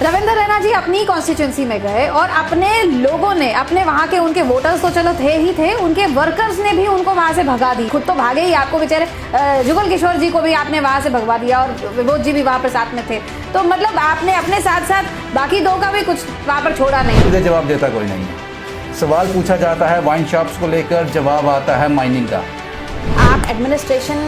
रविंद्र रैना जी अपनी कॉन्स्टिट्यूंसी में गए और अपने लोगों ने, अपने वहाँ के उनके वोटर्स तो चलो थे ही थे, उनके वर्कर्स ने भी उनको वहाँ से भगा दी। खुद तो भागे ही, आपको बेचारे जुगल किशोर जी को भी आपने वहाँ से भगवा दिया और विभूत जी भी वहाँ पर साथ में थे। तो मतलब आपने अपने साथ साथ बाकी दो का भी कुछ वहाँ पर छोड़ा नहीं। मुझे जवाब देता कोई नहीं है। सवाल पूछा जाता है वाइन शॉप्स को लेकर, जवाब आता है माइनिंग का। आप एडमिनिस्ट्रेशन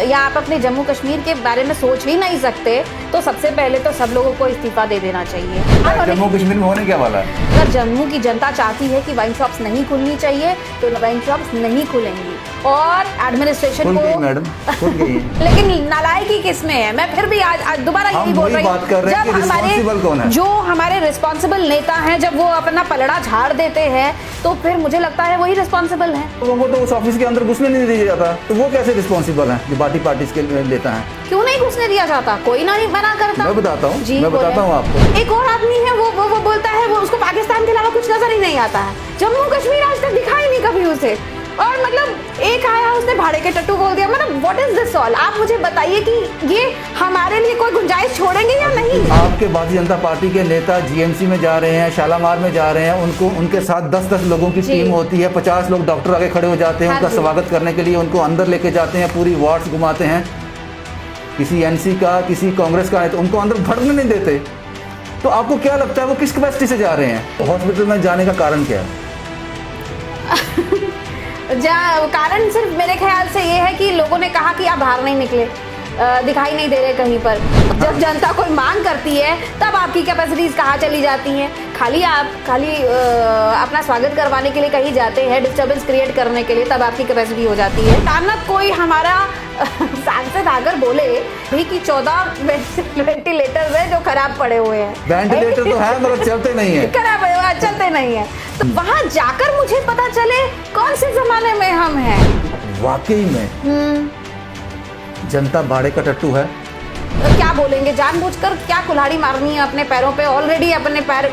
या आप अपने जम्मू कश्मीर के बारे में सोच ही नहीं सकते तो सबसे पहले तो सब लोगों को इस्तीफा दे देना चाहिए। जम्मू कश्मीर में होने क्या वाला है? अगर जम्मू की जनता चाहती है कि वाइन शॉप्स नहीं खुलनी चाहिए तो वाइन शॉप्स नहीं खुलेंगी और एडमिनिस्ट्रेशन को मैडम खुल गई लेकिन नालायकी किसमें है? मैं फिर भी आज दोबारा यही बोल रही हूँ, जब हमारे जो हमारे रिस्पॉन्सिबल नेता हैं जब वो अपना पलड़ा झाड़ देते हैं तो फिर मुझे लगता है वही रिस्पॉन्सिबल है। वो तो उस ऑफिस के अंदर घुसने नहीं दिया जाता, तो वो कैसे रिस्पॉन्सिबल है जो पार्टी के लेता है? क्यों नहीं घुसने दिया जाता? कोई ना नहीं मना करता। मैं बताता हूँ आपको। एक और आदमी है वो बोलता है वो उसको पाकिस्तान के अलावा कुछ नजर ही नहीं आता है। जम्मू कश्मीर आज तक दिखा ही नहीं कभी उसे, और मतलब एक आया उसने भाड़े के टट्टू बोल दिया। मतलब व्हाट इज दिस ऑल? आप मुझे बताइए कि ये हमारे लिए कोई गुंजाइश छोड़ेंगे या नहीं? आपके भारतीय जनता पार्टी के नेता जीएमसी में जा रहे हैं, शालामार में जा रहे हैं, उनके साथ 10-10 लोगों की टीम होती है, 50 लोग डॉक्टर आगे खड़े हो जाते हैं उनका स्वागत करने के लिए, उनको अंदर लेके जाते हैं, पूरी वार्ड्स घुमाते हैं। किसी एनसी का, किसी कांग्रेस का है तो उनको अंदर भरने नहीं देते। तो आपको क्या लगता है वो किस कैपेसिटी से जा रहे हैं? हॉस्पिटल में जाने का कारण क्या है? कारण सिर्फ मेरे ख्याल से ये है कि लोगों ने कहा कि आप बाहर नहीं निकले, दिखाई नहीं दे रहे कहीं पर। जब जनता कोई मांग करती है तब आपकी कैपेसिटीज कहाँ चली जाती हैं? खाली अपना स्वागत करवाने के लिए कहीं जाते हैं, डिस्टर्बेंस क्रिएट करने के लिए, तब आपकी कैपेसिटी हो जाती है। अचानक कोई हमारा सांसद आकर बोले भी कि 14 वेंटिलेटर्स हैं जो खराब पड़े हुए हैं। वेंटिलेटर तो है मगर चलते नहीं है, खराब है, चलते नहीं है। तो वहाँ जाकर मुझे पता चले कौन से जमाने में हम हैं। वाकई में जनता भाड़े का टट्टू है। तो क्या बोलेंगे? जानबूझकर क्या कुल्हाड़ी मारनी है अपने पैरों पे? ऑलरेडी अपने पैर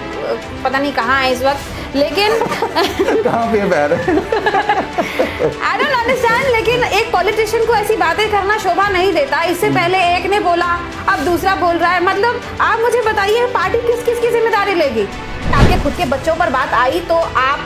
पता नहीं कहाँ है इस वक्त, लेकिन कहाँ पे पैर? I don't understand. लेकिन एक पॉलिटिशियन को ऐसी बातें करना शोभा नहीं देता। इससे पहले एक ने बोला, अब दूसरा बोल रहा है। मतलब आप मुझे बताइए पार्टी किस किस की जिम्मेदारी लेगी? आपके खुद के बच्चों पर बात आई तो आप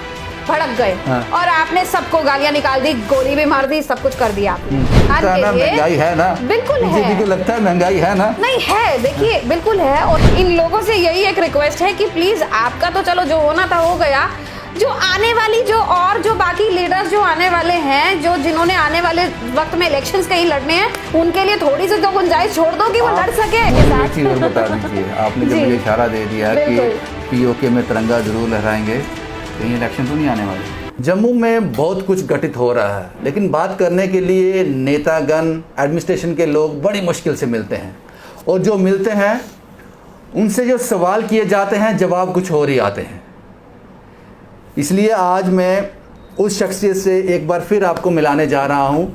भड़क गए और आपने सबको गालियां निकाल दी, गोली भी मार दी, सब कुछ कर दिया आपने। महंगाई है ना? बिल्कुल है। बीजेपी को लगता है महंगाई है ना? नहीं है, देखिए बिल्कुल है। और इन लोगों से यही एक रिक्वेस्ट है कि प्लीज आपका तो चलो जो होना था हो गया, जो आने वाली जो बाकी लीडर्स जो आने वाले हैं, जिन्होंने आने वाले वक्त में इलेक्शंस कहीं लड़ने हैं, उनके लिए थोड़ी सी तो गुंजाइश छोड़ दो कि वो लड़ सके। एक चीज और बता दीजिए, आपने जब मुझे इशारा दे दिया कि पीओके में तिरंगा जरूर लहराएंगे, कहीं इलेक्शन तो नहीं आने वाले। जम्मू में बहुत कुछ घटित हो रहा है, लेकिन बात करने के लिए नेतागण, एडमिनिस्ट्रेशन के लोग बड़ी मुश्किल से मिलते हैं, और जो मिलते हैं उनसे जो सवाल किए जाते हैं जवाब कुछ और ही आते हैं। इसलिए आज मैं उस शख्सियत से एक बार फिर आपको मिलाने जा रहा हूं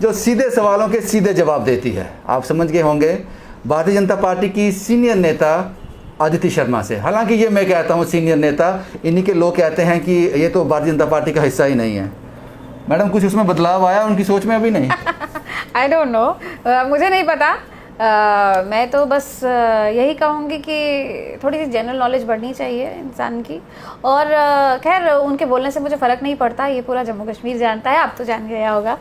जो सीधे सवालों के सीधे जवाब देती है। आप समझ गए होंगे, भारतीय जनता पार्टी की सीनियर नेता अदिति शर्मा से। हालांकि ये मैं कहता हूँ सीनियर नेता, इन्हीं के लोग कहते हैं कि ये तो भारतीय जनता पार्टी का हिस्सा ही नहीं है। मैडम कुछ उसमें बदलाव आया उनकी सोच में? अभी नहीं। आई डोंट नो, मुझे नहीं पता। मैं तो बस यही कहूँगी कि थोड़ी सी जनरल नॉलेज बढ़नी चाहिए इंसान की। और खैर उनके बोलने से मुझे फ़र्क नहीं पड़ता, ये पूरा जम्मू कश्मीर जानता है, आप तो जान गया होगा।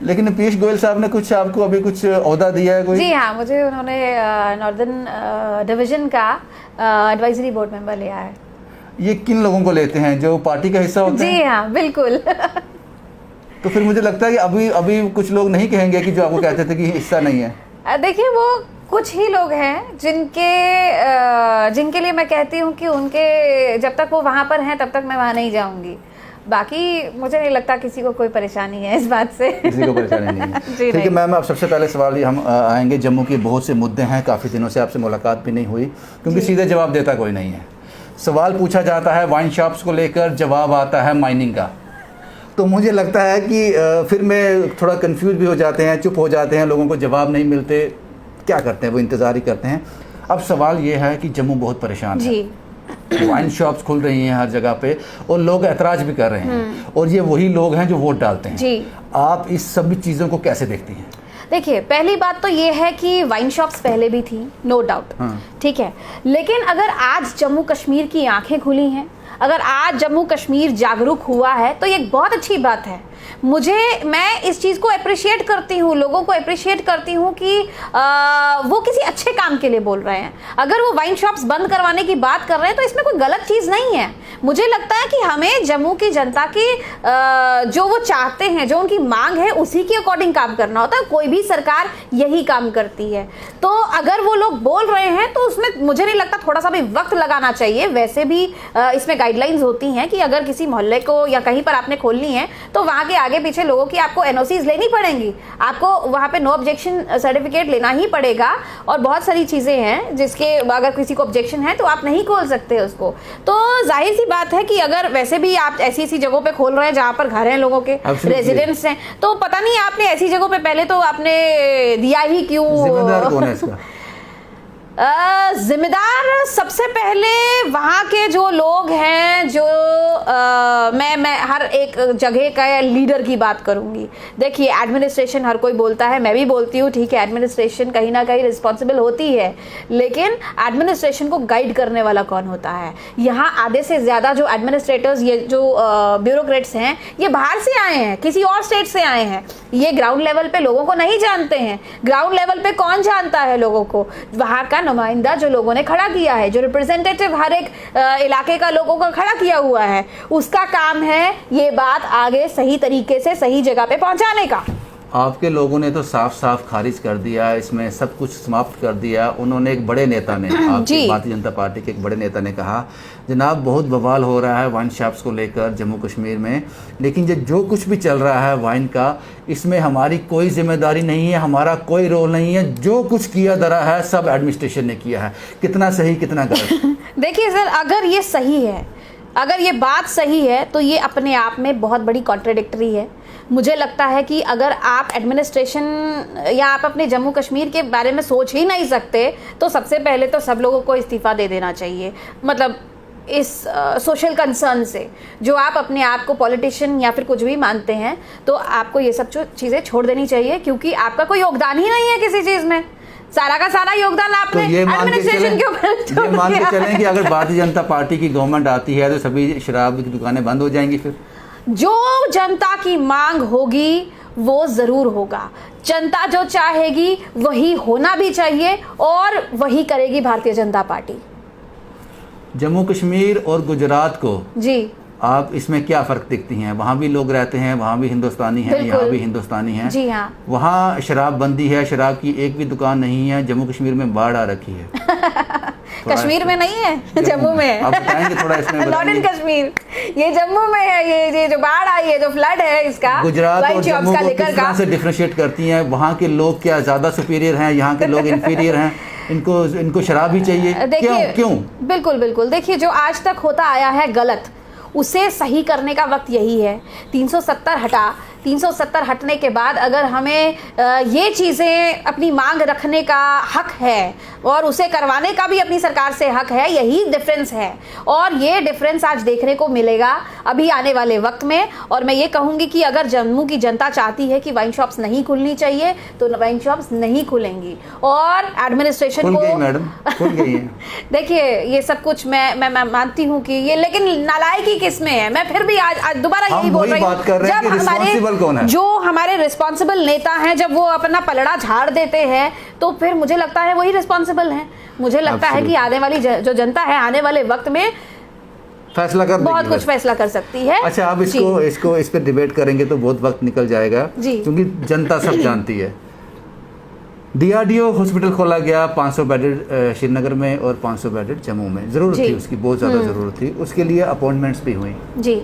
लेकिन पीयूष गोयल साहब ने कुछ आपको अभी कुछ ओहदा दिया है कोई? जी हाँ, मुझे उन्होंने नॉर्दर्न डिवीज़न का एडवाइजरी बोर्ड मेंबर लिया है। ये किन लोगों को लेते हैं, जो पार्टी का हिस्सा होते हैं? जी हाँ, बिल्कुल। तो फिर मुझे लगता है कि अभी कुछ लोग नहीं कहेंगे कि जो आपको कहते थे कि हिस्सा नहीं है। देखिए वो कुछ ही लोग हैं जिनके लिए मैं कहती हूँ कि उनके जब तक वो वहाँ पर हैं तब तक मैं वहाँ नहीं जाऊँगी। बाकी मुझे नहीं लगता किसी को कोई परेशानी है इस बात से। किसी को परेशानी नहीं है। ठीक है मैम, अब सबसे पहले सवाल हम आएंगे, जम्मू के बहुत से मुद्दे हैं, काफ़ी दिनों से आपसे मुलाकात भी नहीं हुई क्योंकि सीधे जवाब देता कोई नहीं है। सवाल पूछा जाता है वाइन शॉप्स को लेकर, जवाब आता है माइनिंग का। तो मुझे लगता है कि फिर मैं थोड़ा कंफ्यूज भी हो जाते हैं, चुप हो जाते हैं, लोगों को जवाब नहीं मिलते, क्या करते हैं वो इंतज़ार ही करते हैं। अब सवाल ये है कि जम्मू बहुत परेशान है, वाइन शॉप्स खुल रही हैं हर जगह पे और लोग ऐतराज़ भी कर रहे हैं, और ये वही लोग हैं जो वोट डालते हैं। आप इस सभी चीज़ों को कैसे देखती हैं? देखिए, पहली बात तो ये है कि वाइन शॉप्स पहले भी थी, नो डाउट, ठीक है। लेकिन अगर आज जम्मू कश्मीर की आंखें खुली हैं, अगर आज जम्मू कश्मीर जागरूक हुआ है, तो ये बहुत अच्छी बात है। मैं इस चीज़ को अप्रिशिएट करती हूँ, लोगों को अप्रिशिएट करती हूँ कि वो किसी अच्छे काम के लिए बोल रहे हैं। अगर वो वाइन शॉप्स बंद करवाने की बात कर रहे हैं तो इसमें कोई गलत चीज़ नहीं है। मुझे लगता है कि हमें जम्मू की जनता की जो वो चाहते हैं, जो उनकी मांग है, उसी के अकॉर्डिंग काम करना होता है। कोई भी सरकार यही काम करती है। तो अगर वो लोग बोल रहे हैं तो उसमें मुझे नहीं लगता थोड़ा सा भी वक्त लगाना चाहिए। वैसे भी इसमें गाइडलाइंस होती हैं कि अगर किसी मोहल्ले को या कहीं पर आपने खोलनी है तो वहाँ के आगे पीछे लोगों की आपको एनओसीज लेनी पड़ेंगी, आपको वहाँ पे नो ऑब्जेक्शन सर्टिफिकेट लेना ही पड़ेगा, और बहुत सारी चीज़ें हैं जिसके अगर किसी को ऑब्जेक्शन है तो आप नहीं खोल सकते उसको। तो जाहिर सी बात है कि अगर वैसे भी आप ऐसी ऐसी जगहों पे खोल रहे हैं जहाँ पर घर हैं, लोगों के रेजिडेंट्स हैं, तो पता नहीं आपने ऐसी जगहों पे पहले तो आपने दिया ही क्यों। जिम्मेदार कौन है इसका? जिम्मेदार सबसे पहले वहाँ के जो लोग हैं, जो मैं हर एक जगह का लीडर की बात करूँगी। देखिए, एडमिनिस्ट्रेशन हर कोई बोलता है, मैं भी बोलती हूँ, ठीक है, एडमिनिस्ट्रेशन कहीं ना कहीं रिस्पॉन्सिबल होती है, लेकिन एडमिनिस्ट्रेशन को गाइड करने वाला कौन होता है? यहाँ आधे से ज़्यादा जो एडमिनिस्ट्रेटर्स, ये जो ब्यूरोक्रेट्स हैं, ये बाहर से आए हैं, किसी और स्टेट से आए हैं। ये ग्राउंड लेवल पे लोगों को नहीं जानते हैं। ग्राउंड लेवल पे कौन जानता है लोगों को? वहाँ का नुमाइंदा जो लोगों ने खड़ा किया है, जो रिप्रेजेंटेटिव हर एक इलाके का लोगों का खड़ा किया हुआ है, उसका काम है ये बात आगे सही तरीके से सही जगह पे पहुंचाने का। आपके लोगों ने तो साफ साफ खारिज कर दिया, इसमें सब कुछ समाप्त कर दिया। उन्होंने, एक बड़े नेता ने, आपकी भारतीय जनता पार्टी के एक बड़े नेता ने कहा, जनाब बहुत बवाल हो रहा है वाइन शॉप्स को लेकर जम्मू कश्मीर में, लेकिन जो कुछ भी चल रहा है वाइन का, इसमें हमारी कोई जिम्मेदारी नहीं है, हमारा कोई रोल नहीं है। जो कुछ किया जा रहा है सब एडमिनिस्ट्रेशन ने किया है। कितना सही कितना गलत? देखिए सर, अगर ये सही है, अगर ये बात सही है, तो ये अपने आप में बहुत बड़ी कॉन्ट्रडिक्टरी है। मुझे लगता है कि अगर आप एडमिनिस्ट्रेशन या आप अपने जम्मू कश्मीर के बारे में सोच ही नहीं सकते, तो सबसे पहले तो सब लोगों को इस्तीफ़ा दे देना चाहिए। मतलब इस सोशल कंसर्न से, जो आप अपने आप को पॉलिटिशियन या फिर कुछ भी मानते हैं, तो आपको ये सब चीज़ें छोड़ देनी चाहिए, क्योंकि आपका कोई योगदान ही नहीं है किसी चीज़ में। सारा का सारा योगदान आपने एडमिनिस्ट्रेशन के ऊपर। ये मान के चलें कि अगर भारतीय जनता पार्टी की गवर्नमेंट आती है तो सभी शराब की दुकानें बंद हो जाएंगी। फिर जो जनता की मांग होगी वो ज़रूर होगा। जनता जो चाहेगी वही होना भी चाहिए, और वही करेगी भारतीय जनता पार्टी। जम्मू कश्मीर और गुजरात को जी, आप इसमें क्या फ़र्क देखती हैं? वहाँ भी लोग रहते हैं, वहाँ भी हिंदुस्तानी हैं, यहाँ भी हिंदुस्तानी हैं। जी हाँ। वहाँ शराब बंदी है, शराब की एक भी दुकान नहीं है। जम्मू कश्मीर में बाढ़ आ रखी है। कश्मीर में नहीं है, जम्मू में है। आप बताएंगे थोड़ा इसमें? नॉट इन कश्मीर, ये जम्मू में है। ये जो बाढ़ आई है, जो फ्लड है, इसका गुजरात और जम्मू को किस तरह से डिफरेंशिएट करती हैं? वहाँ के लोग क्या ज़्यादा सुपीरियर हैं, यहाँ के लोग इन्फीरियर हैं? इनको शराब ही चाहिए? क्यों? बिल्कुल बिल्कुल। देखिए, जो आज तक होता आया है गलत, उसे सही करने का वक्त यही है। 370 हटा, 370 हटने के बाद अगर हमें ये चीज़ें अपनी मांग रखने का हक है, और उसे करवाने का भी अपनी सरकार से हक है, यही डिफरेंस है। और ये डिफरेंस आज देखने को मिलेगा अभी आने वाले वक्त में। और मैं ये कहूँगी कि अगर जम्मू की जनता चाहती है कि वाइन शॉप्स नहीं खुलनी चाहिए, तो वाइन शॉप्स नहीं खुलेंगी। और एडमिनिस्ट्रेशन को मैडम खुल गई है। देखिए, ये सब कुछ मैं मानती हूँ कि ये, लेकिन नालायकी किसमें है? मैं फिर भी आज दोबारा यही बोल रही हूँ, जब हमारे जो हमारे रिस्पॉन्सिबल नेता हैं, जब वो अपना पलड़ा झाड़ देते हैं, तो फिर मुझे लगता है वही रिस्पॉन्सिबल हैं। मुझे लगता है कि आने वाली जो जनता है, आने वाले वक्त में फैसला कर बहुत कुछ फैसला कर सकती है। अच्छा, आप इस पे डिबेट करेंगे तो बहुत वक्त निकल जाएगा, क्योंकि जनता सब जानती है। DRDO हॉस्पिटल खोला गया, 500 बेडेड श्रीनगर में और 500 बेडेड जम्मू में। ज़रूरत थी उसकी, बहुत ज़्यादा ज़रूरत थी। उसके लिए अपॉइंटमेंट्स भी हुई जी।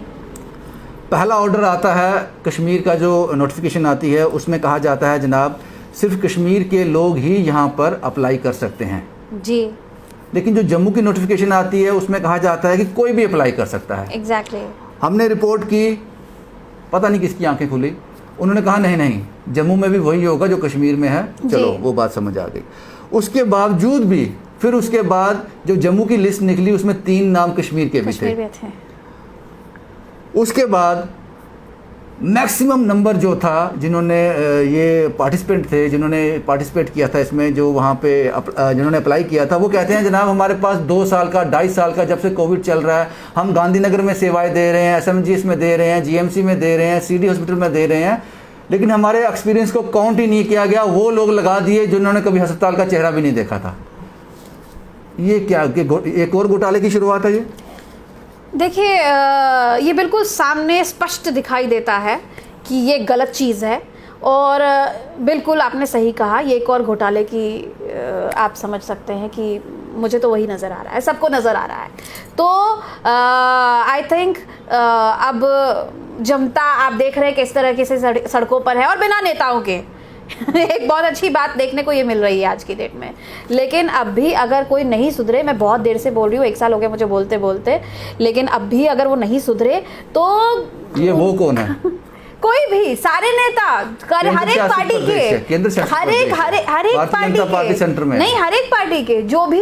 पहला ऑर्डर आता है, कश्मीर का जो नोटिफिकेशन आती है, उसमें कहा जाता है जनाब सिर्फ कश्मीर के लोग ही यहाँ पर अप्लाई कर सकते हैं जी। लेकिन जो जम्मू की नोटिफिकेशन आती है, उसमें कहा जाता है कि कोई भी अप्लाई कर सकता है। एग्जैक्टली। हमने रिपोर्ट की, पता नहीं किसकी आंखें खुली, उन्होंने कहा नहीं, जम्मू में भी वही होगा जो कश्मीर में है। चलो, वो बात समझ आ गई। उसके बावजूद भी फिर उसके बाद जो जम्मू की लिस्ट निकली, उसमें 3 नाम कश्मीर के भी थे। उसके बाद मैक्सिमम नंबर जो था जिन्होंने ये पार्टिसिपेंट थे, जिन्होंने पार्टिसिपेट किया था इसमें, जो वहाँ पे जिन्होंने अप्लाई किया था, वो कहते हैं जनाब हमारे पास 2 साल का 2.5 साल का जब से कोविड चल रहा है, हम गांधीनगर में सेवाएं दे रहे हैं, SMGS में दे रहे हैं, GMC में दे रहे हैं, CD हॉस्पिटल में दे रहे हैं, लेकिन हमारे एक्सपीरियंस को काउंट ही नहीं किया गया। वो लोग लगा दिए जिन्होंने कभी अस्पताल का चेहरा भी नहीं देखा था। ये क्या एक और घोटाले की शुरुआत है ये? देखिए ये बिल्कुल सामने स्पष्ट दिखाई देता है कि ये गलत चीज़ है, और बिल्कुल आपने सही कहा, ये एक और घोटाले की आप समझ सकते हैं कि मुझे तो वही नज़र आ रहा है, सबको नज़र आ रहा है। तो आई थिंक अब जनता आप देख रहे हैं किस तरह से सड़कों पर है, और बिना नेताओं के एक बहुत अच्छी बात देखने को ये मिल रही है आज की डेट में। लेकिन अब भी अगर कोई नहीं सुधरे, मैं बहुत देर से बोल रही हूँ, 1 साल हो गया मुझे बोलते बोलते, लेकिन अब भी अगर वो नहीं सुधरे तो ये वो कौन है? कोई भी, सारे नेता, हर एक पार्टी के, हर एक पार्टी सेंटर में नहीं, हर एक पार्टी के जो भी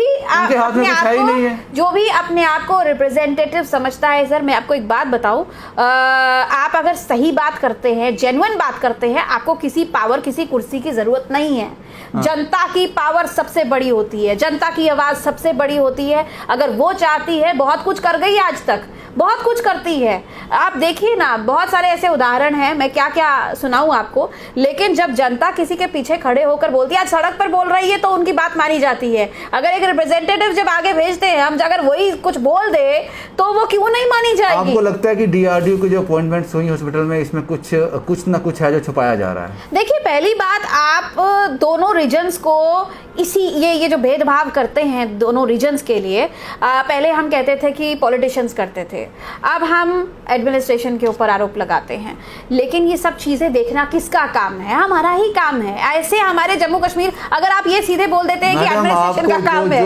जो भी अपने आप को रिप्रेजेंटेटिव समझता है। सर मैं आपको एक बात बताऊं, आप अगर सही बात करते हैं, जेन्युइन बात करते हैं, आपको किसी पावर, किसी कुर्सी की जरूरत नहीं है। जनता की पावर सबसे बड़ी होती है, जनता की आवाज सबसे बड़ी होती है। अगर वो चाहती है, बहुत कुछ कर गई आज तक, बहुत कुछ करती है। आप देखिए ना, बहुत सारे ऐसे उदाहरण हैं, मैं क्या क्या सुनाऊं आपको। लेकिन जब जनता किसी के पीछे खड़े होकर बोलती है, आज सड़क पर बोल रही है, तो उनकी बात मानी जाती है। अगर एक रिप्रेजेंटेटिव जब आगे भेजते हैं हम, अगर वही कुछ बोल दे तो वो क्यों नहीं मानी जाएगी? आपको लगता है कि DRDO की जो अपॉइंटमेंट्स हुई हॉस्पिटल में, इसमें कुछ ना कुछ है जो छुपाया जा रहा है? देखिए पहली बात, आप दोनों रीजन्स को इसी ये जो भेदभाव करते हैं दोनों रीजन्स के लिए, पहले हम कहते थे कि पॉलिटिशियंस करते थे, अब हम एडमिनिस्ट्रेशन के ऊपर आरोप लगाते हैं। लेकिन ये सब चीजें देखना किसका काम है? हमारा ही काम है। ऐसे हमारे जम्मू कश्मीर, अगर आप ये सीधे बोल देते हैं कि एडमिनिस्ट्रेशन का काम है,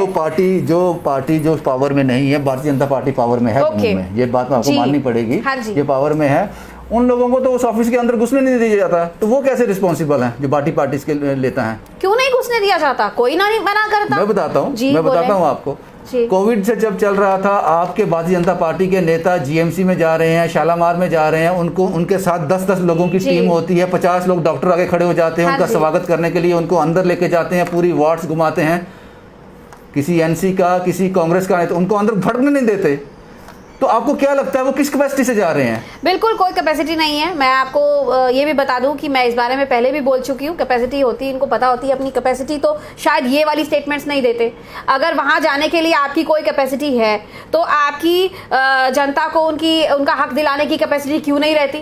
जो पार्टी जो पावर में नहीं है, भारतीय जनता पार्टी पावर में है जम्मू में, ये बात आपको माननी पड़ेगी, ये पावर में है, उन लोगों को तो उस ऑफिस के अंदर घुसने नहीं दिया जाता। तो वो कैसे रिस्पॉन्सिबल हैं जो पार्टी के लेता है? क्यों नहीं घुसने दिया जाता? कोई ना नहीं मना करता। मैं बताता हूँ आपको। कोविड से जब चल रहा था, आपके भारतीय जनता पार्टी के नेता GMC में जा रहे हैं, शालामार में जा रहे हैं, उनके साथ 10-10 लोगों की टीम होती है, 50 लोग डॉक्टर आगे खड़े हो जाते हैं, उनका स्वागत करने के लिए उनको अंदर लेके जाते हैं, पूरी वार्ड्स घुमाते हैं। किसी NC का, किसी कांग्रेस का नेता उनको अंदर भड़कने नहीं देते। तो आपको क्या लगता है वो किस कैपेसिटी से जा रहे हैं? बिल्कुल कोई कैपेसिटी नहीं है। मैं आपको ये भी बता दूं कि मैं इस बारे में पहले भी बोल चुकी हूँ, कैपेसिटी होती है, इनको पता होती है अपनी कैपेसिटी, तो शायद ये वाली स्टेटमेंट्स नहीं देते। अगर वहां जाने के लिए आपकी कोई कैपेसिटी है तो आपकी जनता को उनका हक दिलाने की कैपेसिटी क्यों नहीं रहती?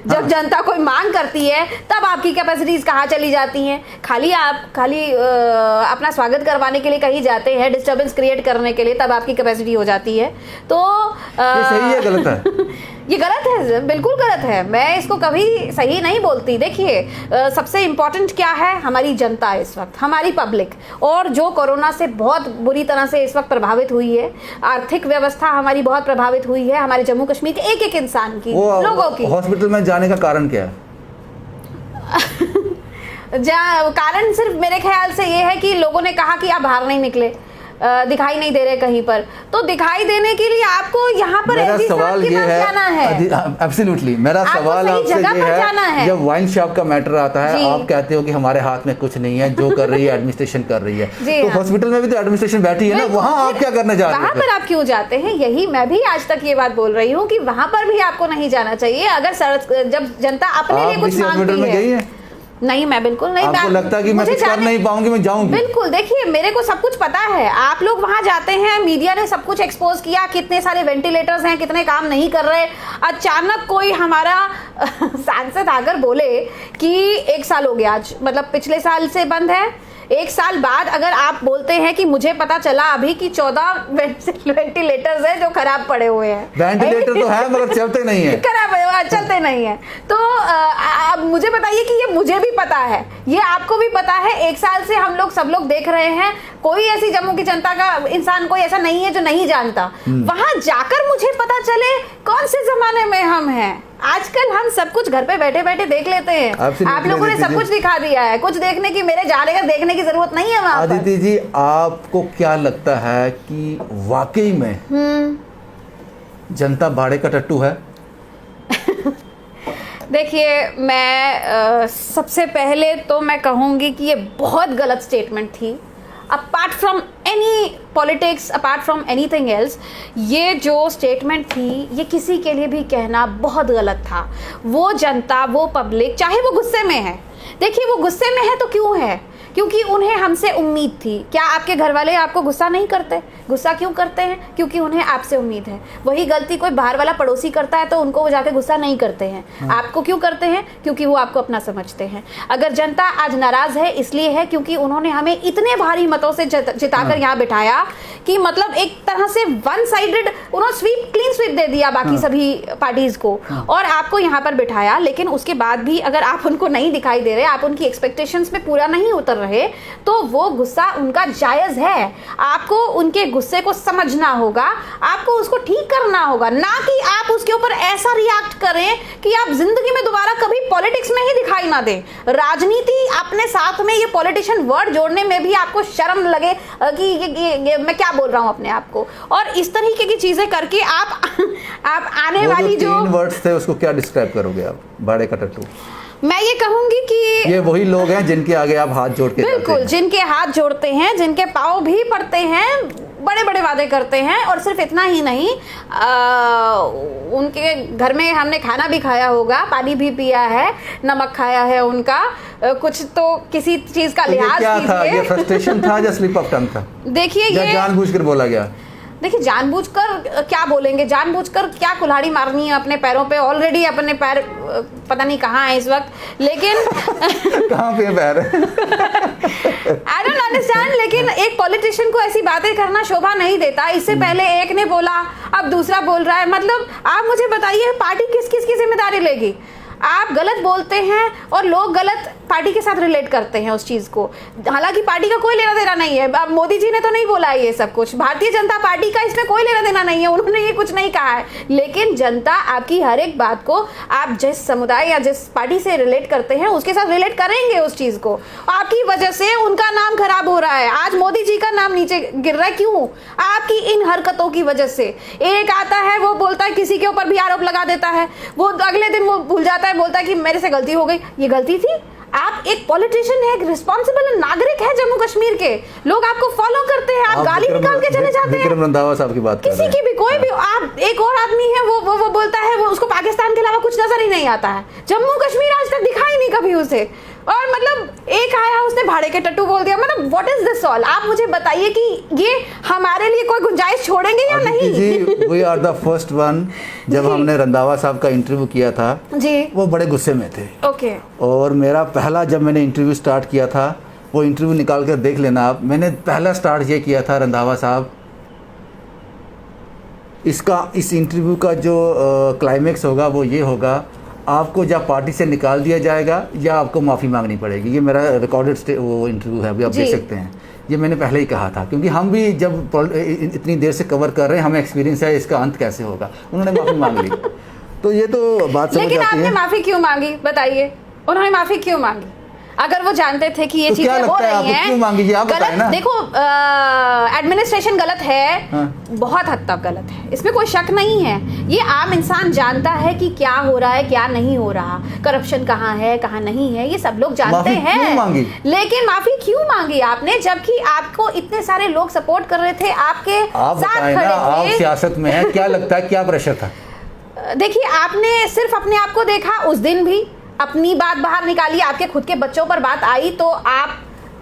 जब जनता कोई मांग करती है तब आपकी कैपेसिटीज कहाँ चली जाती हैं? खाली अपना स्वागत करवाने के लिए कहीं जाते हैं, डिस्टर्बेंस क्रिएट करने के लिए, तब आपकी कैपेसिटी हो जाती है। तो ये सही है गलत है? ये गलत है, बिल्कुल गलत है। मैं इसको कभी सही नहीं बोलती। देखिए सबसे इम्पोर्टेंट क्या है? हमारी जनता इस वक्त, हमारी पब्लिक, और जो कोरोना से बहुत बुरी तरह से इस वक्त प्रभावित हुई है, आर्थिक व्यवस्था हमारी बहुत प्रभावित हुई है, हमारे जम्मू कश्मीर के एक एक इंसान की, लोगों की। हॉस्पिटल में जाने का कारण क्या है? कारण सिर्फ मेरे ख्याल से ये है कि लोगों ने कहा कि आप बाहर नहीं निकले, दिखाई नहीं दे रहे कहीं पर, तो दिखाई देने के लिए आपको यहाँ पर सवाल ये है, एब्सोल्युटली मेरा सवाल आपसे ये है, जब वाइन शॉप का मैटर आता है, आप कहते हो कि हमारे हाथ में कुछ नहीं है, जो कर रही है एडमिनिस्ट्रेशन कर रही है, तो हॉस्पिटल में भी तो एडमिनिस्ट्रेशन बैठी है ना, वहाँ आप क्या करने जा रहे हैं? वहाँ पर आप क्यों जाते हैं? यही मैं भी आज तक ये बात बोल रही हूँ कि वहाँ पर भी आपको नहीं जाना चाहिए। अगर जब जनता अपने लिए कुछ मांगती है। नहीं, मैं बिल्कुल नहीं। आपको लगता है कि मैं कुछ कर नहीं पाऊंगी, मैं जाऊंगी? बिल्कुल, देखिए मेरे को सब कुछ पता है। आप लोग वहां जाते हैं, मीडिया ने सब कुछ एक्सपोज किया, कितने सारे वेंटिलेटर्स हैं, कितने काम नहीं कर रहे। अचानक कोई हमारा सांसद आकर बोले कि 1 साल हो गया आज, मतलब पिछले साल से बंद है, 1 साल बाद अगर आप बोलते हैं कि मुझे पता चला अभी कि 14 वेंटिलेटर्स हैं जो खराब पड़े हुए हैं। वेंटिलेटर तो है मगर चलते नहीं है, खराब है, चलते नहीं है। तो अब मुझे बताइए कि ये मुझे भी पता है, ये आपको भी पता है, 1 साल से हम लोग सब लोग देख रहे हैं। कोई ऐसी जम्मू की जनता का इंसान कोई ऐसा नहीं है जो नहीं जानता। वहां जाकर मुझे पता चले कौन से जमाने में हम हैं। आजकल हम सब कुछ घर पे बैठे बैठे देख लेते हैं। आप लोगों ने सब कुछ दिखा दिया है, कुछ देखने की, मेरे जाने का देखने की जरूरत नहीं है वहां पर। अदिति जी, आपको क्या लगता है कि वाकई में जनता भाड़े का टट्टू है? देखिए, मैं सबसे पहले तो मैं कहूँगी कि ये बहुत गलत स्टेटमेंट थी। Apart from any politics, apart from anything else, ये जो स्टेटमेंट थी ये किसी के लिए भी कहना बहुत गलत था। वो जनता, वो पब्लिक, चाहे वो गुस्से में है, देखिए वो गुस्से में है तो क्यों है? क्योंकि उन्हें हमसे उम्मीद थी। क्या आपके घर वाले आपको गुस्सा नहीं करते? गुस्सा क्यों करते हैं? क्योंकि उन्हें आपसे उम्मीद है। वही गलती कोई बाहर वाला पड़ोसी करता है तो उनको वो जाके गुस्सा नहीं करते हैं। आपको क्यों करते हैं? क्योंकि वो आपको अपना समझते हैं। अगर जनता आज नाराज है इसलिए है क्योंकि उन्होंने हमें इतने भारी मतों से जिताकर यहाँ बिठाया कि मतलब एक तरह से वन साइडेड उन्होंने क्लीन स्वीप दे दिया बाकी सभी पार्टीज को, और आपको यहाँ पर बिठाया। लेकिन उसके बाद भी अगर आप उनको नहीं दिखाई दे रहे, आप उनकी एक्सपेक्टेशंस में पूरा नहीं उतर रहे, तो वो गुस्सा उनका जायज है। आपको उनके गुस्से को समझना होगा, आपको उसको ठीक करना होगा, ना कि आप उसके ऊपर ऐसा रिएक्ट करें कि आप जिंदगी में दोबारा कभी पॉलिटिक्स में ही दिखाई ना दें। राजनीति अपने साथ में ये पॉलिटिशियन वर्ड जोड़ने में भी आपको शर्म लगे कि ये मैं क्या बोल रहा हूं अपने आप को, और इस तरीके की चीजें करके आप आने वाली जो 3 वर्ड्स थे उसको क्या डिस्क्राइब करोगे आप? भाड़े का टट्टू। मैं ये कहूंगी कि ये वही लोग हैं जिनके आगे आप हाथ जोड़ के बिल्कुल, जिनके हाथ जोड़ते हैं, जिनके पाँव भी पड़ते हैं, बड़े बड़े वादे करते हैं, और सिर्फ इतना ही नहीं, उनके घर में हमने खाना भी खाया होगा, पानी भी पिया है, नमक खाया है उनका, कुछ तो किसी चीज का लिहाज कीजिए। ये फ्रस्ट्रेशन था या स्लिप ऑफ टंग था? देखिए, ये जानबूझकर बोला गया। देखिए, जानबूझकर क्या बोलेंगे, जानबूझकर क्या कुल्हाड़ी मारनी है अपने पैरों पे? ऑलरेडी अपने पैर पता नहीं कहाँ है इस वक्त, लेकिन कहाँ पे पैर? I don't understand. लेकिन एक पॉलिटिशियन को ऐसी बातें करना शोभा नहीं देता। इससे पहले एक ने बोला, अब दूसरा बोल रहा है। मतलब आप मुझे बताइए, पार्टी किस किस की जिम्मेदारी लेगी? आप गलत बोलते हैं और लोग गलत पार्टी के साथ रिलेट करते हैं उस चीज़ को। हालांकि पार्टी का कोई लेना देना नहीं है। अब मोदी जी ने तो नहीं बोला है ये सब कुछ, भारतीय जनता पार्टी का इसमें कोई लेना देना नहीं है, उन्होंने ये कुछ नहीं कहा है। लेकिन जनता आपकी हर एक बात को, आप जिस समुदाय या जिस पार्टी से रिलेट करते हैं उसके साथ रिलेट करेंगे उस चीज़ को। आपकी वजह से उनका नाम खराब हो रहा है, आज मोदी जी का नाम नीचे गिर रहा है। क्यों? आपकी इन हरकतों की वजह से। एक आता है, वो बोलता है, किसी के ऊपर भी आरोप लगा देता है, वो अगले दिन वो भूल जाता है, बोलता है कि मेरे से गलती हो गई। ये गलती थी? आप एक पॉलिटिशियन है, एक रिस्पॉन्सिबल नागरिक है जम्मू कश्मीर के, लोग आपको फॉलो करते हैं, आप गाली निकाल के चले जाते हैं। विक्रम रंधावा साहब की बात, किसी की भी, कोई भी, आप एक और आदमी है, वो बोलता है, वो उसको पाकिस्तान के अलावा कुछ नजर ही नहीं आता है। जम्मू कश्मीर आज तक दिखा ही नहीं कभी उसे, और मतलब एक आया उसने भाड़े के टट्टू बोल दिया। मतलब व्हाट इज दिस ऑल? आप मुझे बताइए कि ये हमारे लिए कोई गुंजाइश छोड़ेंगे या नहीं? जी, we are the first one. जब हमने रंधावा साहब का इंटरव्यू किया था जी, वो बड़े गुस्से में थे। ओके। और मेरा पहला, जब मैंने इंटरव्यू स्टार्ट किया था, वो इंटरव्यू निकाल कर देख लेना आप, मैंने पहला स्टार्ट ये किया था, रंधावा साहब, इस इंटरव्यू का जो क्लाइमेक्स होगा वो ये होगा, आपको या पार्टी से निकाल दिया जाएगा या आपको माफ़ी मांगनी पड़ेगी। ये मेरा रिकॉर्डेड वो इंटरव्यू है, अभी आप देख सकते हैं। ये मैंने पहले ही कहा था, क्योंकि हम भी जब इतनी देर से कवर कर रहे हैं, हमें एक्सपीरियंस है इसका अंत कैसे होगा। उन्होंने माफ़ी मांग ली, तो ये तो बात समझ आती है। लेकिन आपने माफ़ी क्यों मांगी, बताइए? उन्होंने माफ़ी क्यों मांगी? अगर वो जानते थे कि ये चीजें हो रही हैं, क्यों मांगी? आप बताएं ना। देखो, एडमिनिस्ट्रेशन गलत है, बहुत हद तक गलत है, इसमें कोई शक नहीं है। ये आम इंसान जानता है कि क्या हो रहा है, क्या नहीं हो रहा, करप्शन कहाँ है, कहाँ नहीं है, ये सब लोग जानते हैं। लेकिन माफी क्यों मांगी आपने, जबकि आपको इतने सारे लोग सपोर्ट कर रहे थे, आपके साथ खड़े थे। आप सियासत में हैं, क्या लगता है क्या प्रेशर था? देखिए, आपने सिर्फ अपने आप को देखा, उस दिन भी अपनी बात बाहर निकाली, आपके खुद के बच्चों पर बात आई तो आप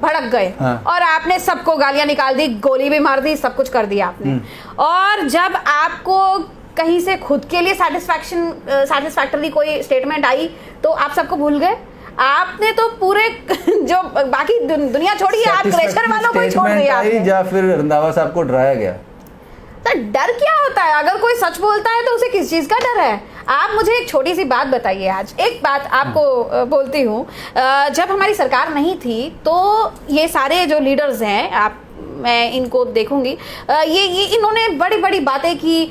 भड़क गए। और आपने सबको गालियां निकाल दी, गोली भी मार दी, सब कुछ कर दिया आपने। और जब आपको कहीं से खुद के लिए सेटिस्फैक्टरी कोई स्टेटमेंट आई तो आप सबको भूल गए। आपने तो पूरे जो बाकी दुनिया छोड़ी है, आप क्रेशर वालों को छोड़ दिया। या फिर रंधावा साहब को डराया गया? तो डर क्या होता है? अगर कोई सच बोलता है तो उसे किस चीज का डर है? आप मुझे एक छोटी सी बात बताइए। आज एक बात आपको बोलती हूँ, जब हमारी सरकार नहीं थी तो ये सारे जो लीडर्स हैं, मैं इनको देखूंगी, ये इन्होंने बड़ी बड़ी बातें की,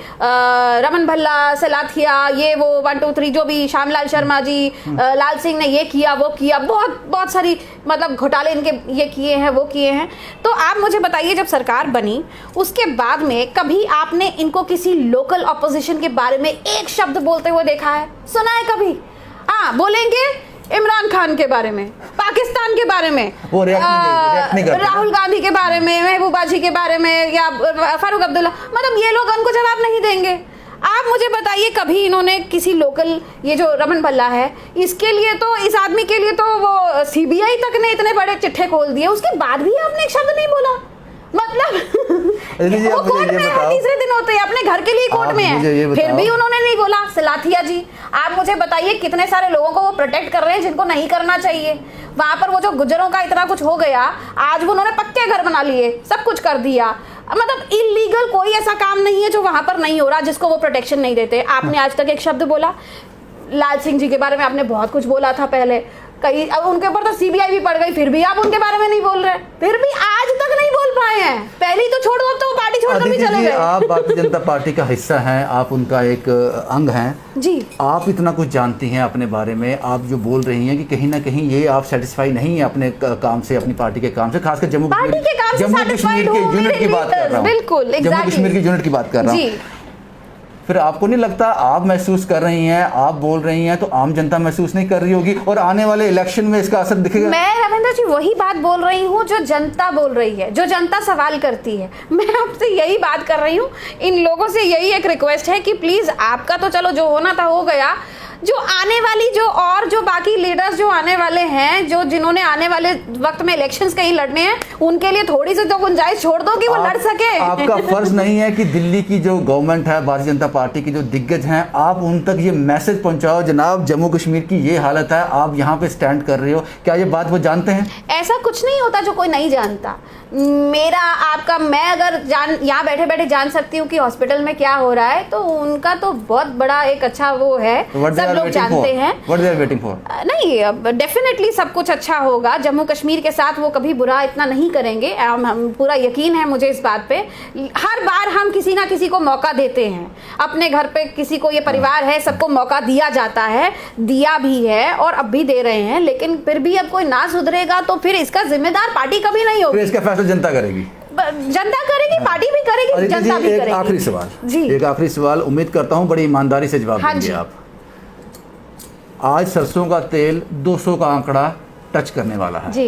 रमन भल्ला, सलाथिया, ये वो 1 2 3 जो भी, श्यामलाल शर्मा जी, लाल सिंह ने ये किया वो किया, बहुत सारी मतलब घोटाले इनके ये किए हैं वो किए हैं। तो आप मुझे बताइए, जब सरकार बनी उसके बाद में कभी आपने इनको किसी लोकल ऑपोजिशन के बारे में एक शब्द बोलते हुए देखा है, सुना है कभी? हाँ बोलेंगे इमरान खान के बारे में, पाकिस्तान के बारे में, वो react नहीं करते। राहुल गांधी के बारे में, महबूबा जी के बारे में, या फारूक अब्दुल्ला, मतलब ये लोग उनको जवाब नहीं देंगे। आप मुझे बताइए कभी इन्होंने किसी लोकल, ये जो रमन भल्ला है, इसके लिए तो, इस आदमी के लिए तो वो सीबीआई तक ने इतने बड़े चिट्ठे खोल दिए, उसके बाद भी आपने एक शब्द नहीं बोला। मतलब वो कोर्ट में हर तीसरे दिन होते हैं, अपने घर के लिए कोर्ट में है, फिर भी उन्होंने नहीं बोला। सलाथिया जी, आप मुझे बताइए कितने सारे लोगों को वो प्रोटेक्ट कर रहे हैं जिनको नहीं करना चाहिए। वहां पर वो जो गुज्जरों का इतना कुछ हो गया, आज वो उन्होंने पक्के घर बना लिए, सब कुछ कर दिया। मतलब इलीगल कोई ऐसा काम नहीं है जो वहां पर नहीं हो रहा, जिसको वो प्रोटेक्शन नहीं देते। आपने आज तक एक शब्द बोला? लाल सिंह जी के बारे में आपने बहुत कुछ बोला था पहले, कई, अब उनके ऊपर तो सीबीआई भी पड़ गई, फिर भी आप उनके बारे में नहीं बोल रहे, फिर भी आज तक नहीं बोल पाए हैं। पहली तो छोड़ो, अब तो वो पार्टी छोड़कर भी चले गए। आप भारतीय जनता पार्टी का हिस्सा हैं, आप उनका एक अंग हैं जी। आप इतना कुछ जानती हैं अपने बारे में, आप जो बोल रही हैं कि कहीं ना कहीं ये आप सेटिस्फाई नहीं है अपने काम से, अपनी पार्टी के काम से, खासकर जम्मू कश्मीर के यूनिट की बात कर रहा हूँ, बिल्कुल जम्मू कश्मीर की यूनिट की बात कर रहा हूँ। फिर आपको नहीं लगता, आप महसूस कर रही हैं, आप बोल रही हैं, तो आम जनता महसूस नहीं कर रही होगी, और आने वाले इलेक्शन में इसका असर दिखेगा? मैं रविंद्र जी वही बात बोल रही हूँ जो जनता बोल रही है, जो जनता सवाल करती है। मैं आपसे यही बात कर रही हूँ, इन लोगों से यही एक रिक्वेस्ट है कि प्लीज, आपका तो चलो जो होना था हो गया, जो आने वाली, जो और जो बाकी लीडर्स जो आने वाले हैं, जो जिन्होंने आने वाले वक्त में इलेक्शंस कहीं लड़ने हैं, उनके लिए थोड़ी सी तो गुंजाइश छोड़ दो कि वो लड़ सके। आपका फर्ज नहीं है कि दिल्ली की जो गवर्नमेंट है, भारतीय जनता पार्टी की जो दिग्गज हैं, आप उन तक ये मैसेज पहुंचाओ, जनाब जम्मू कश्मीर की ये हालत है, आप यहाँ पे स्टैंड कर रहे हो, क्या ये बात वो जानते हैं? ऐसा कुछ नहीं होता जो कोई नहीं जानता। मेरा आपका, मैं अगर यहाँ बैठे बैठे जान सकती हूँ कि हॉस्पिटल में क्या हो रहा है, तो उनका तो बहुत बड़ा एक अच्छा वो है, सब लोग जानते हैं। What they are waiting for? नहीं, डेफिनेटली सब कुछ अच्छा होगा। जम्मू कश्मीर के साथ वो कभी बुरा इतना नहीं करेंगे, हम पूरा यकीन है मुझे इस बात पे। हर बार हम किसी ना किसी को मौका देते हैं, अपने घर पे किसी को, ये परिवार है, सबको मौका दिया जाता है, दिया भी है और अब भी दे रहे हैं, लेकिन फिर भी अब कोई ना सुधरेगा तो फिर इसका जिम्मेदार पार्टी कभी नहीं होगी। इसका फैसला जनता करेगी, जनता करेगी, पार्टी भी करेगी, जनता भी करेगी। आखिरी सवाल जी, एक आखिरी सवाल, उम्मीद करता हूँ बड़ी ईमानदारी से जवाब देंगे आप। आज सरसों का तेल 200 का आंकड़ा टच करने वाला है जी,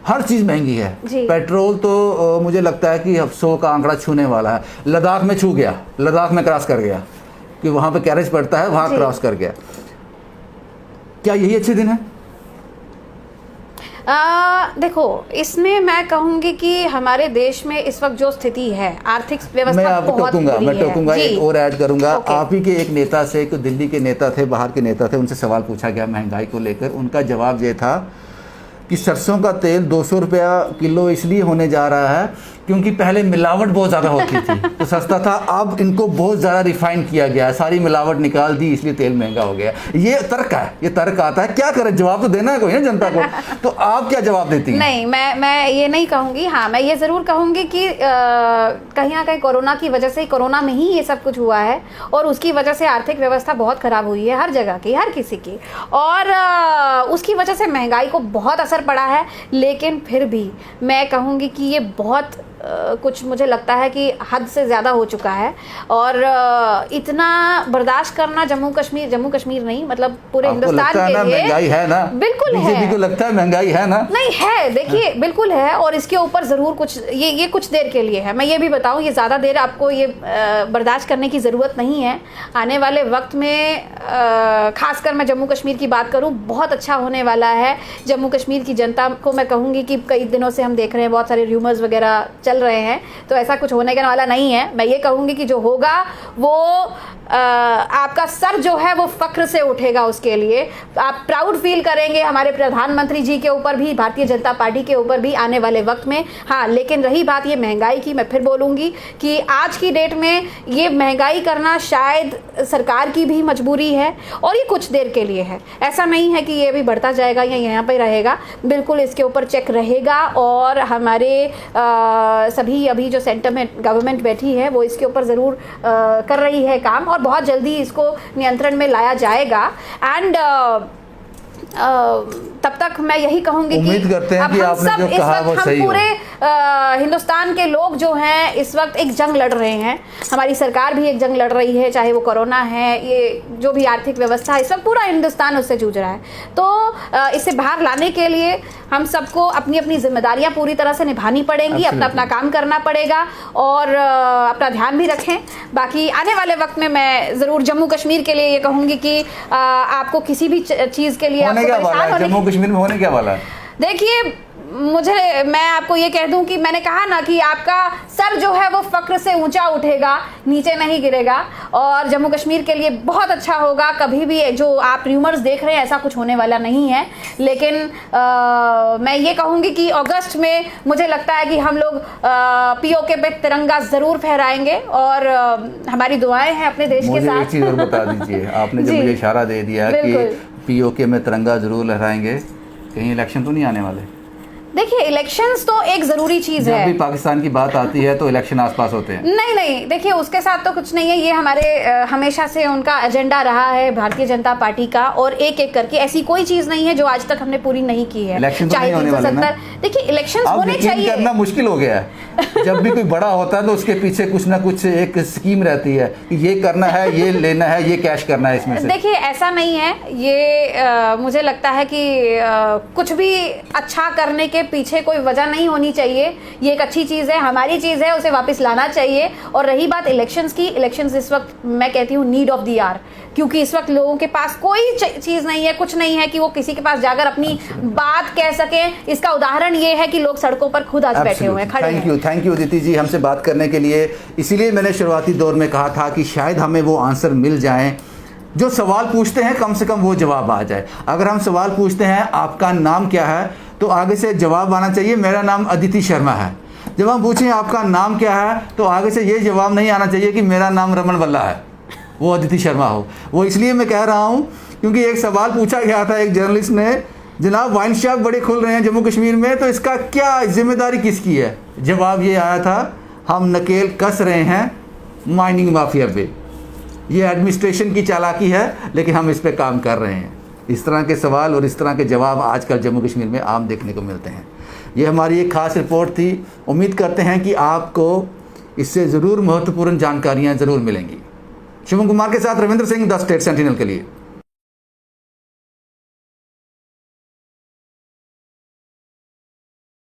हर चीज महंगी है, पेट्रोल तो मुझे लगता है कि अब 100 का आंकड़ा छूने वाला है। लद्दाख में छू गया, लद्दाख में क्रॉस कर गया, कि वहां पे कैरेज पड़ता है, वहां क्रॉस कर गया। क्या यही अच्छे दिन है? देखो, इसमें मैं कहूंगी कि हमारे देश में इस वक्त जो स्थिति है, आर्थिक व्यवस्था, मैं टोकूंगा एक और ऐड करूंगा। आप ही के एक नेता से, एक दिल्ली के नेता थे, बाहर के नेता थे, उनसे सवाल पूछा गया महंगाई को लेकर, उनका जवाब ये था कि सरसों का तेल 200 रुपया किलो इसलिए होने जा रहा है क्योंकि पहले मिलावट बहुत ज़्यादा होती थी तो सस्ता था, अब इनको बहुत ज़्यादा रिफाइन किया गया है, सारी मिलावट निकाल दी, इसलिए तेल महंगा हो गया। ये तर्क है, ये तर्क आता है, क्या करें, जवाब तो देना है कोई ना जनता को। तो आप क्या जवाब देती हैं? नहीं, मैं ये नहीं कहूँगी। हाँ, मैं ये ज़रूर कहूँगी कि कहीं ना कहीं कोरोना की वजह से, कोरोना में ही ये सब कुछ हुआ है और उसकी वजह से आर्थिक व्यवस्था बहुत ख़राब हुई है, हर जगह की, हर किसी की, और उसकी वजह से महंगाई को बहुत असर पड़ा है। लेकिन फिर भी मैं कहूँगी कि ये बहुत कुछ मुझे लगता है कि हद से ज़्यादा हो चुका है और इतना बर्दाश्त करना जम्मू कश्मीर नहीं, मतलब पूरे हिंदुस्तान के लिए महंगाई है ना, बिल्कुल है। बीजेपी को लगता है महंगाई है ना? नहीं है, देखिए बिल्कुल है, और इसके ऊपर ज़रूर कुछ, ये कुछ देर के लिए है। मैं ये भी बताऊं, ये ज़्यादा देर आपको ये बर्दाश्त करने की ज़रूरत नहीं है। आने वाले वक्त में खासकर मैं जम्मू कश्मीर की बात करूं, बहुत अच्छा होने वाला है। जम्मू कश्मीर की जनता को मैं कहूँगी कि कई दिनों से हम देख रहे हैं, बहुत सारे र्यूमर्स वगैरह चल रहे हैं, तो ऐसा कुछ होने के वाला नहीं है। मैं ये कहूँगी कि जो होगा वो आपका सर जो है वो फख्र से उठेगा, उसके लिए आप प्राउड फील करेंगे हमारे प्रधानमंत्री जी के ऊपर भी, भारतीय जनता पार्टी के ऊपर भी आने वाले वक्त में। हाँ, लेकिन रही बात ये महंगाई की, मैं फिर बोलूँगी कि आज की डेट में ये महंगाई करना शायद सरकार की भी मजबूरी है और ये कुछ देर के लिए है। ऐसा नहीं है कि ये भी बढ़ता जाएगा या यहाँ पर रहेगा, बिल्कुल इसके ऊपर चेक रहेगा और हमारे सभी अभी जो सेंटर में गवर्नमेंट बैठी है वो इसके ऊपर ज़रूर कर रही है काम और बहुत जल्दी इसको नियंत्रण में लाया जाएगा। एंड तब तक मैं यही कहूंगी कि उम्मीद करते हैं अब कि हम आपने सब जो इस कहा वक्त वो हम सही हो। पूरे हिंदुस्तान के लोग जो हैं इस वक्त एक जंग लड़ रहे हैं। हमारी सरकार भी एक जंग लड़ रही है, चाहे वो कोरोना है, ये जो भी आर्थिक व्यवस्था है, इस वक्त पूरा हिंदुस्तान उससे जूझ रहा है। तो इसे बाहर लाने के लिए हम सबको अपनी अपनी जिम्मेदारियां पूरी तरह से निभानी पड़ेंगी, अपना अपना काम करना पड़ेगा और अपना ध्यान भी रखें। बाकी आने वाले वक्त में मैं ज़रूर जम्मू कश्मीर के लिए ये कहूँगी कि आपको किसी भी चीज़ के लिए होने क्या वाला है जम्मू कश्मीर में, होने क्या वाला है? देखिए, मैं आपको ये कह दूं कि मैंने कहा ना कि आपका सर जो है वो फक्र से ऊंचा उठेगा, नीचे नहीं गिरेगा और जम्मू कश्मीर के लिए बहुत अच्छा होगा। कभी भी जो आप र्यूमर्स देख रहे हैं ऐसा कुछ होने वाला नहीं है, लेकिन मैं ये कहूँगी कि अगस्त में मुझे लगता है कि हम लोग पीओके पे तिरंगा ज़रूर फहराएंगे और हमारी दुआएं हैं अपने देश के साथ। मुझे एक चीज़ और बता दीजिए, आपने जब मुझे इशारा दे दिया कि पीओके में तिरंगा जरूर लहराएंगे, कहीं इलेक्शन तो नहीं आने वाले? देखिए, इलेक्शंस तो एक जरूरी चीज है। जब भी पाकिस्तान की बात आती है तो इलेक्शन आसपास होते हैं। नहीं, देखिए उसके साथ तो कुछ नहीं है। ये हमारे हमेशा से उनका एजेंडा रहा है भारतीय जनता पार्टी का, और एक एक करके ऐसी कोई चीज नहीं है जो आज तक हमने पूरी नहीं की है। इलेक्शन तो नहीं होने वाले ना? देखिए, इलेक्शन होने चाहिए। करना मुश्किल हो गया है। जब भी कोई बड़ा होता है तो उसके पीछे कुछ ना कुछ एक स्कीम रहती है कि ये करना है, ये लेना है, ये कैश करना है इसमें से। देखिए, ऐसा नहीं है। ये मुझे लगता है कि कुछ भी अच्छा करने के पीछे कोई वजह नहीं होनी चाहिए। ये एक अच्छी चीज़ है, हमारी चीज़ है, उसे वापस लाना चाहिए। और रही बात इलेक्शंस की, इलेक्शंस इस वक्त मैं कहती हूँ नीड ऑफ द आवर, क्योंकि इस वक्त लोगों के पास कोई चीज़ नहीं है, कुछ नहीं है कि वो किसी के पास जाकर अपनी बात कह सकें। इसका उदाहरण ये है कि लोग सड़कों पर खुद आज बैठे हुए हैं, खड़े हैं। थैंक यू अदिति जी हमसे बात करने के लिए। इसीलिए मैंने शुरुआती दौर में कहा था कि शायद हमें वो आंसर मिल जाएं, जो सवाल पूछते हैं कम से कम वो जवाब आ जाए। अगर हम सवाल पूछते हैं आपका नाम क्या है, तो आगे से जवाब आना चाहिए मेरा नाम अदिति शर्मा है। जब हम पूछें आपका नाम क्या है, तो आगे से ये जवाब नहीं आना चाहिए कि मेरा नाम रमन बल्ला है, वो अदिति शर्मा हो। वो इसलिए मैं कह रहा हूँ क्योंकि एक सवाल पूछा गया था एक जर्नलिस्ट ने, जनाब वाइन शॉप बड़े खुल रहे हैं जम्मू कश्मीर में, तो इसका क्या जिम्मेदारी किसकी है? जवाब ये आया था, हम नकेल कस रहे हैं माइनिंग माफिया पे। ये एडमिनिस्ट्रेशन की चालाकी है, लेकिन हम इस पे काम कर रहे हैं। इस तरह के सवाल और इस तरह के जवाब आजकल जम्मू कश्मीर में आम देखने को मिलते हैं। ये हमारी एक खास रिपोर्ट थी। उम्मीद करते हैं कि आपको इससे ज़रूर महत्वपूर्ण जानकारियाँ ज़रूर मिलेंगी। शिवम कुमार के साथ Ravindra Singh, the state sentinel के लिए।